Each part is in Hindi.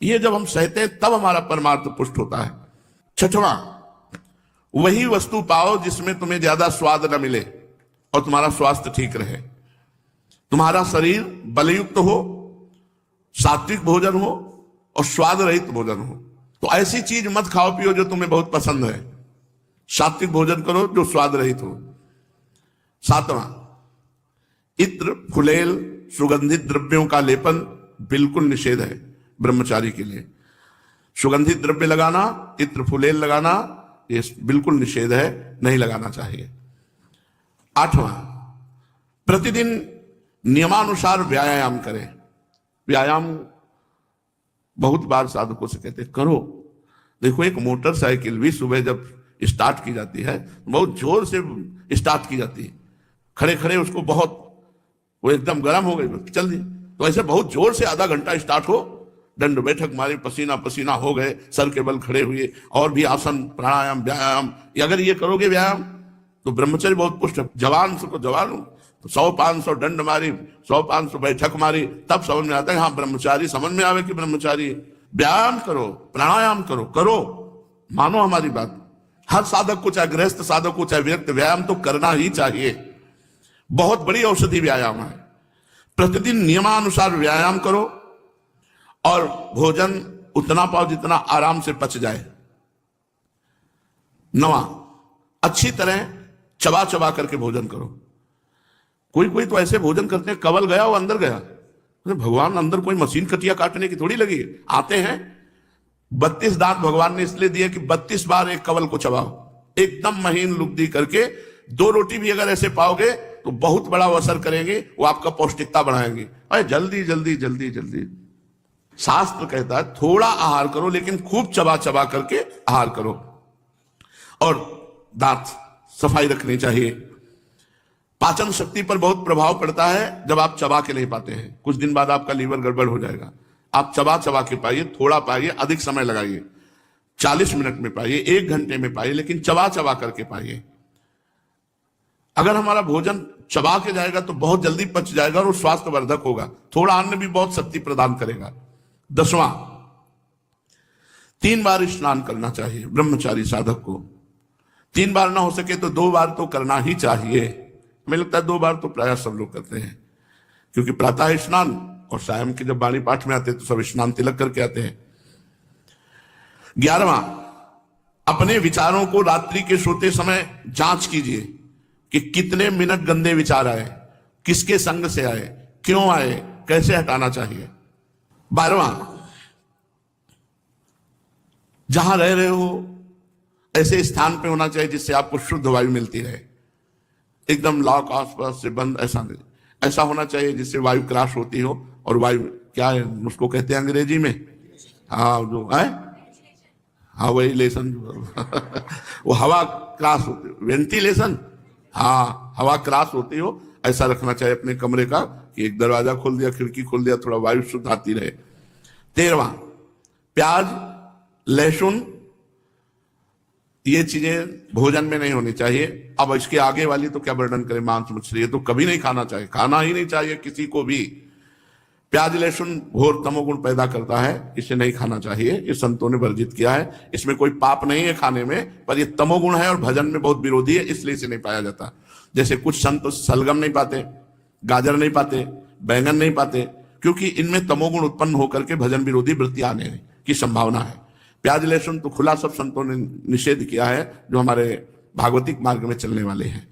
ये जब हम सहते हैं तब हमारा परमार्थ पुष्ट होता है। छठवां, वही वस्तु पाओ जिसमें तुम्हें ज्यादा स्वाद न मिले और तुम्हारा स्वास्थ्य ठीक रहे। तुम्हारा शरीर बलयुक्त हो, सात्विक भोजन हो और स्वाद रहित भोजन हो। तो ऐसी चीज मत खाओ पियो जो तुम्हें बहुत पसंद है। सात्विक भोजन करो जो स्वाद रहित हो। सातवां, इत्र, फुलेल, सुगंधित द्रव्यों का लेपन बिल्कुल निषेध है ब्रह्मचारी के लिए। सुगंधित द्रव्य लगाना, इत्र फुलेल लगाना, ये बिल्कुल निषेध है, नहीं लगाना चाहिए। आठवां, प्रतिदिन नियमानुसार व्यायाम करें। व्यायाम बहुत बार साधकों से कहते करो। देखो, एक मोटरसाइकिल भी सुबह जब स्टार्ट की जाती है बहुत जोर से स्टार्ट की जाती है, खड़े खड़े उसको बहुत, वो एकदम गर्म हो गई चल दी, तो ऐसे बहुत जोर से आधा घंटा स्टार्ट हो, दंड बैठक मारे, पसीना पसीना हो गए, सर के बल खड़े हुए, और भी आसन, प्राणायाम, व्यायाम, अगर ये करोगे व्यायाम तो ब्रह्मचर्य बहुत पुष्ट। जवान से को जवान तो 100-500 दंड मारी, 100-500 बैठक मारी, तब समझ में आता है हाँ ब्रह्मचारी, समझ में आवे कि ब्रह्मचारी। व्यायाम करो, प्राणायाम करो, करो, मानो हमारी बात। हर साधक को, चाहे गृहस्थ साधक को, चाहे व्यक्ति, व्यायाम तो करना ही चाहिए। बहुत बड़ी औषधि व्यायाम है। प्रतिदिन नियमानुसार व्यायाम करो और भोजन उतना पाओ जितना आराम से पच जाए। नवा, अच्छी तरह चबा चबा करके भोजन करो। कोई कोई तो ऐसे भोजन करते हैं, कवल गया वो अंदर गया। भगवान अंदर कोई मशीन कटिया काटने की थोड़ी लगी, आते हैं 32 दांत भगवान ने इसलिए दिए कि 32 बार एक कवल को चबाओ, एकदम महीन लुब्धी करके। 2 रोटी भी अगर ऐसे पाओगे तो बहुत बड़ा असर करेंगे, वो आपका पौष्टिकता बढ़ाएंगे। अरे जल्दी जल्दी जल्दी जल्दी, शास्त्र कहता है थोड़ा आहार करो लेकिन खूब चबा चबा करके आहार करो। और दांत सफाई रखनी चाहिए। पाचन शक्ति पर बहुत प्रभाव पड़ता है जब आप चबा के नहीं पाते हैं। कुछ दिन बाद आपका लीवर गड़बड़ हो जाएगा। आप चबा चबा के पाइए, थोड़ा पाइए, अधिक समय लगाइए, 40 मिनट में पाइए, 1 घंटे में पाइए, लेकिन चबा चबा करके पाइए। अगर हमारा भोजन चबा के जाएगा तो बहुत जल्दी पच जाएगा और वो स्वास्थ्यवर्धक होगा। थोड़ा अन्न भी बहुत शक्ति प्रदान करेगा। 10वां, 3 बार स्नान करना चाहिए ब्रह्मचारी साधक को। 3 बार ना हो सके तो 2 बार तो करना ही चाहिए। हमें लगता है 2 बार तो प्राय सब लोग करते हैं, क्योंकि प्रातः स्नान और शाम के जब वाणी पाठ में आते हैं तो सब स्नान तिलक करके आते हैं। 11वां, अपने विचारों को रात्रि के सोते समय जांच कीजिए कि कितने मिनट गंदे विचार आए, किसके संग से आए, क्यों आए, कैसे हटाना चाहिए। 12वां, जहां रह रहे हो ऐसे स्थान पे होना चाहिए जिससे आपको शुद्ध वायु मिलती रहे। एकदम लॉक आसपास से बंद ऐसा नहीं, ऐसा होना चाहिए जिससे वायु क्रॉस होती हो। और वायु क्या है उसको कहते हैं अंग्रेजी में, हाँ जो है, हाँ वेंटिलेशन वो हवा क्रॉस होती हो, वेंटिलेशन, हाँ हवा क्रॉस होती हो, ऐसा रखना चाहिए अपने कमरे का कि एक दरवाजा खोल दिया, खिड़की खोल दिया, थोड़ा वायु शुद्ध आती रहे। 13वां, प्याज, लहसुन, ये चीजें भोजन में नहीं होनी चाहिए। अब इसके आगे वाली तो क्या वर्णन करें, मांस मछली, ये तो कभी नहीं खाना चाहिए, खाना ही नहीं चाहिए किसी को भी। प्याज लहसुन घोर तमोगुण पैदा करता है, इसे नहीं खाना चाहिए, ये संतों ने वर्जित किया है। इसमें कोई पाप नहीं है खाने में, पर ये तमोगुण है और भजन में बहुत विरोधी है, इसलिए इसे नहीं पाया जाता। जैसे कुछ संत सलगम नहीं पाते, गाजर नहीं पाते, बैंगन नहीं पाते, क्योंकि इनमें तमोगुण उत्पन्न होकर के भजन विरोधी वृत्ति आने की संभावना है। प्याज लहसुन तो खुला सब संतों ने निषेध किया है, जो हमारे भागवतिक मार्ग में चलने वाले हैं।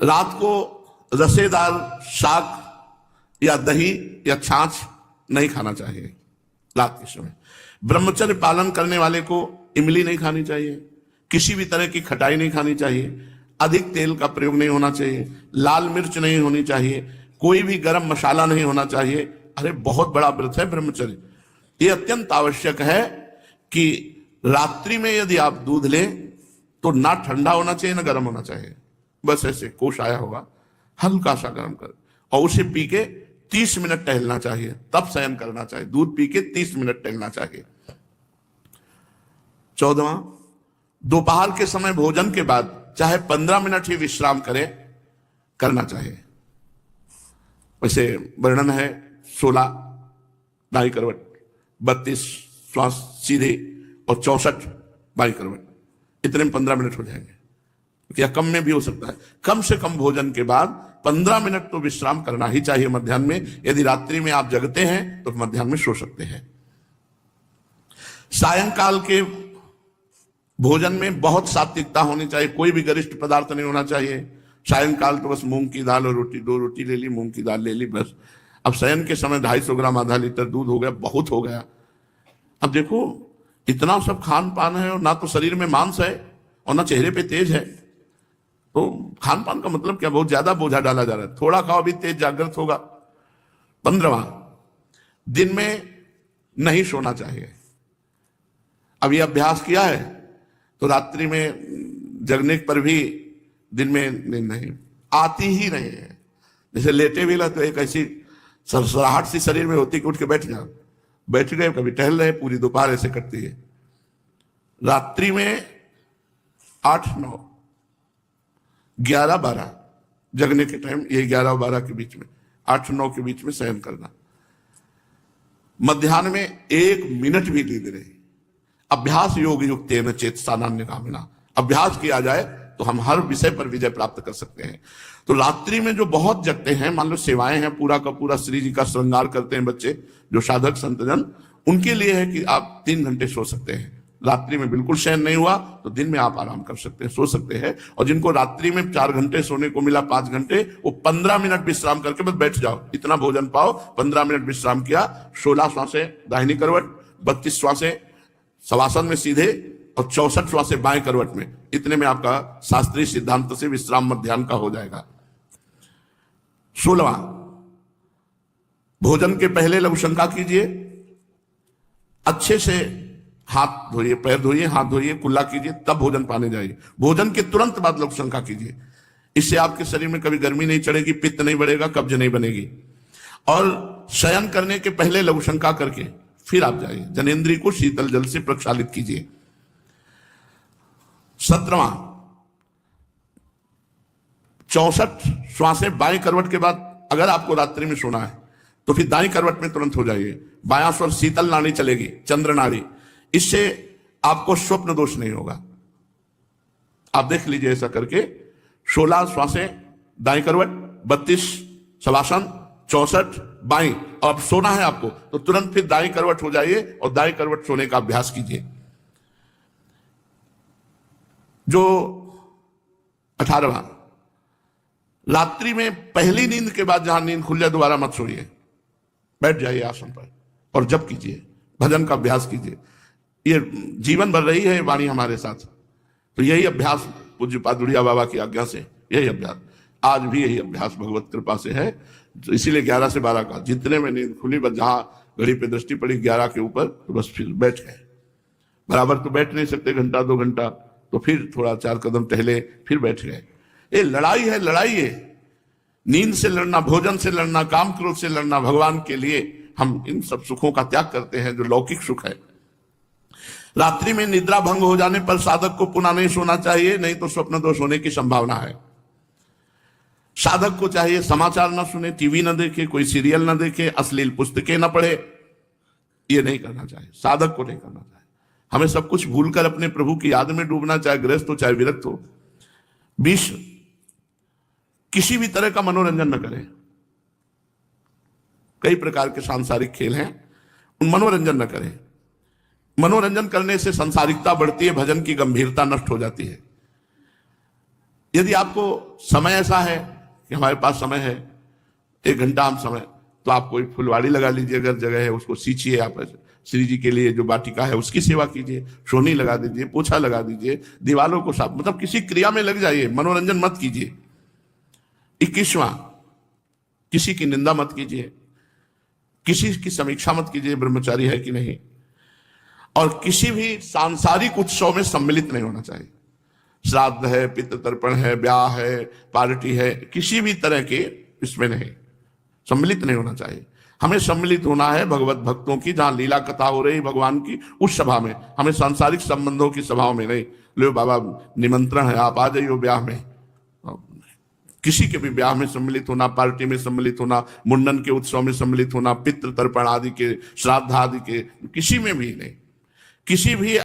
रात को रसेदार शाक या दही या छाछ नहीं खाना चाहिए रात के समय। ब्रह्मचर्य पालन करने वाले को इमली नहीं खानी चाहिए, किसी भी तरह की खटाई नहीं खानी चाहिए, अधिक तेल का प्रयोग नहीं होना चाहिए, लाल मिर्च नहीं होनी चाहिए, कोई भी गरम मसाला नहीं होना चाहिए। अरे बहुत बड़ा व्रत है ब्रह्मचर्य। ये अत्यंत आवश्यक है कि रात्रि में यदि आप दूध लें तो ना ठंडा होना चाहिए ना गर्म होना चाहिए, बस ऐसे कोश आया होगा, हल्का सा गर्म कर, और उसे पी के 30 मिनट टहलना चाहिए, तब शयन करना चाहिए। दूध पी के 30 मिनट टहलना चाहिए। 14वां, दोपहर के समय भोजन के बाद चाहे 15 मिनट ही विश्राम करना चाहिए। वैसे वर्णन है 16 दाई करवट, 32 श्वास सीधे और 64 बाई करवट, इतने में 15 मिनट हो जाएंगे, या कम में भी हो सकता है। कम से कम भोजन के बाद 15 मिनट तो विश्राम करना ही चाहिए मध्याह्न में। यदि रात्रि में आप जगते हैं तो मध्याह्न में सो सकते हैं। सायंकाल के भोजन में बहुत सात्विकता होनी चाहिए, कोई भी गरिष्ठ पदार्थ नहीं होना चाहिए। सायंकाल तो बस मूंग की दाल और रोटी, 2 रोटी ले ली, मूंग की दाल ले ली, बस। अब शयन के समय 250 ग्राम, आधा लीटर दूध हो गया, बहुत हो गया। अब देखो इतना सब खान पान है और ना तो शरीर में मांस है और ना चेहरे पे तेज है, तो खान पान का मतलब क्या, बहुत ज्यादा बोझा डाला जा रहा है। थोड़ा खाओ भी तेज जागृत होगा। 15वां, दिन में नहीं सोना चाहिए। अब ये अभ्यास किया है तो रात्रि में जगने पर भी दिन में नींद नहीं आती ही नहीं है। जैसे लेटे भी ला तो एक ऐसी सरसराहट सी शरीर में होती कि उठ के बैठ जाओ, बैठ गए, कभी टहल रहे, पूरी दोपहर ऐसे कटती है। रात्रि में 8, 9, 11, 12 जगने के टाइम, ये 11 और 12 के बीच में, 8, 9 के बीच में शयन करना। मध्याह्न में 1 मिनट भी नींद नहीं। अभ्यास योग युक्तेन चेतसा नान्यगामिना, अभ्यास किया जाए तो हम हर विषय पर विजय प्राप्त कर सकते हैं। तो रात्रि में जो बहुत जगते हैं, मान लो सेवाएं हैं, पूरा का पूरा श्री जी का श्रृंगार करते हैं बच्चे, जो साधक संतजन, उनके लिए है कि आप 3 घंटे सो सकते हैं। रात्रि में बिल्कुल शयन नहीं हुआ तो दिन में आप आराम कर सकते हैं, सो सकते हैं। और जिनको रात्रि में 4 घंटे सोने को मिला, 5 घंटे, वो 15 मिनट विश्राम करके बस बैठ जाओ, इतना भोजन पाओ, 15 मिनट विश्राम किया, 16 श्वासें दाहिनी करवट, 32 श्वासें शवासन में सीधे और 64 श्वासें बाएं करवट में, इतने में आपका शास्त्रीय सिद्धांत से विश्राम मध्याह्न का हो जाएगा। 16वां, भोजन के पहले लघु शंका कीजिए, अच्छे से हाथ धोइए, पैर धोइए, हाथ धोइए, कुल्ला कीजिए, तब भोजन पाने जाइए। भोजन के तुरंत बाद लघु शंका कीजिए, इससे आपके शरीर में कभी गर्मी नहीं चढ़ेगी, पित्त नहीं बढ़ेगा, कब्ज नहीं बनेगी। और शयन करने के पहले लघु शंका करके फिर आप जाइए, जनेंद्रिय को शीतल जल से प्रक्षालित कीजिए। 17वां, 64 श्वासें बाएं करवट के बाद, अगर आपको रात्रि में सोना है तो फिर दाईं करवट में तुरंत हो जाइए। बायां स्वर शीतल नाड़ी चलेगी, चंद्र नाड़ी, इससे आपको स्वप्न दोष नहीं होगा। आप देख लीजिए ऐसा करके। 16 श्वासें दाईं करवट, 32 शवासन, 64 बाईं, और अब सोना है आपको तो तुरंत फिर दाईं करवट हो जाइए और दाईं करवट सोने का अभ्यास कीजिए। जो 18वां, रात्रि में पहली नींद के बाद जहां नींद खुल जाए दोबारा मत सोइए, बैठ जाइए आसन पर और जप कीजिए, भजन का अभ्यास कीजिए। ये जीवन भर रही है वाणी हमारे साथ, तो यही अभ्यास पूज्य पादुड़िया बाबा की आज्ञा से, यही अभ्यास आज भी, यही अभ्यास भगवत कृपा से है। तो इसीलिए 11 से 12 का, जितने में नींद खुली, बस जहां घड़ी पे दृष्टि पड़ी 11 के ऊपर, तो बस फिर बैठ गए। बराबर तो बैठ नहीं सकते, घंटा 2 घंटा, तो फिर थोड़ा 4 कदम टहले, फिर बैठ गए। ये लड़ाई है, लड़ाई है, नींद से लड़ना, भोजन से लड़ना, काम क्रोध से लड़ना। भगवान के लिए हम इन सब सुखों का त्याग करते हैं जो लौकिक सुख है। रात्रि में निद्रा भंग हो जाने पर साधक को पुनः नहीं सोना चाहिए, नहीं तो स्वप्न दोष होने की संभावना है। साधक को चाहिए समाचार न सुने, टीवी न देखे, कोई सीरियल न देखे, अश्लील पुस्तकें न पढ़े, ये नहीं करना चाहिए, साधक को नहीं करना चाहिए। हमें सब कुछ भूलकर अपने प्रभु की याद में डूबना, चाहे गृहस्थ हो चाहे विरक्त हो। 20, किसी भी तरह का मनोरंजन न करें। कई प्रकार के सांसारिक खेल हैं, उन मनोरंजन न करें। मनोरंजन करने से संसारिकता बढ़ती है, भजन की गंभीरता नष्ट हो जाती है। यदि आपको समय ऐसा है कि हमारे पास समय है 1 घंटा हम समय, तो आप कोई फुलवाड़ी लगा लीजिए, अगर जगह है उसको सींचिए, आप श्री जी के लिए जो वाटिका है उसकी सेवा कीजिए, सोनी लगा दीजिए, पोछा लगा दीजिए, दीवालों को साफ, मतलब किसी क्रिया में लग जाइए, मनोरंजन मत कीजिए। 21वां, किसी की निंदा मत कीजिए, किसी की समीक्षा मत कीजिए, ब्रह्मचारी है कि नहीं, और किसी भी सांसारिक उत्सव में सम्मिलित नहीं होना चाहिए। श्राद्ध है, पितृ तर्पण है, ब्याह है, पार्टी है, किसी भी तरह के इसमें नहीं, सम्मिलित नहीं होना चाहिए। हमें सम्मिलित होना है भगवत भक्तों की, जहां लीला कथा हो रही भगवान की, उस सभा में। हमें सांसारिक संबंधों की सभाओं में नहीं। लो बाबा निमंत्रण है, आप आ जाइए ब्याह में, किसी के भी ब्याह में सम्मिलित होना, पार्टी में सम्मिलित होना, मुंडन के उत्सव में सम्मिलित होना, पितृ तर्पण आदि के, श्राद्ध आदि के, किसी में भी नहीं। किसी भी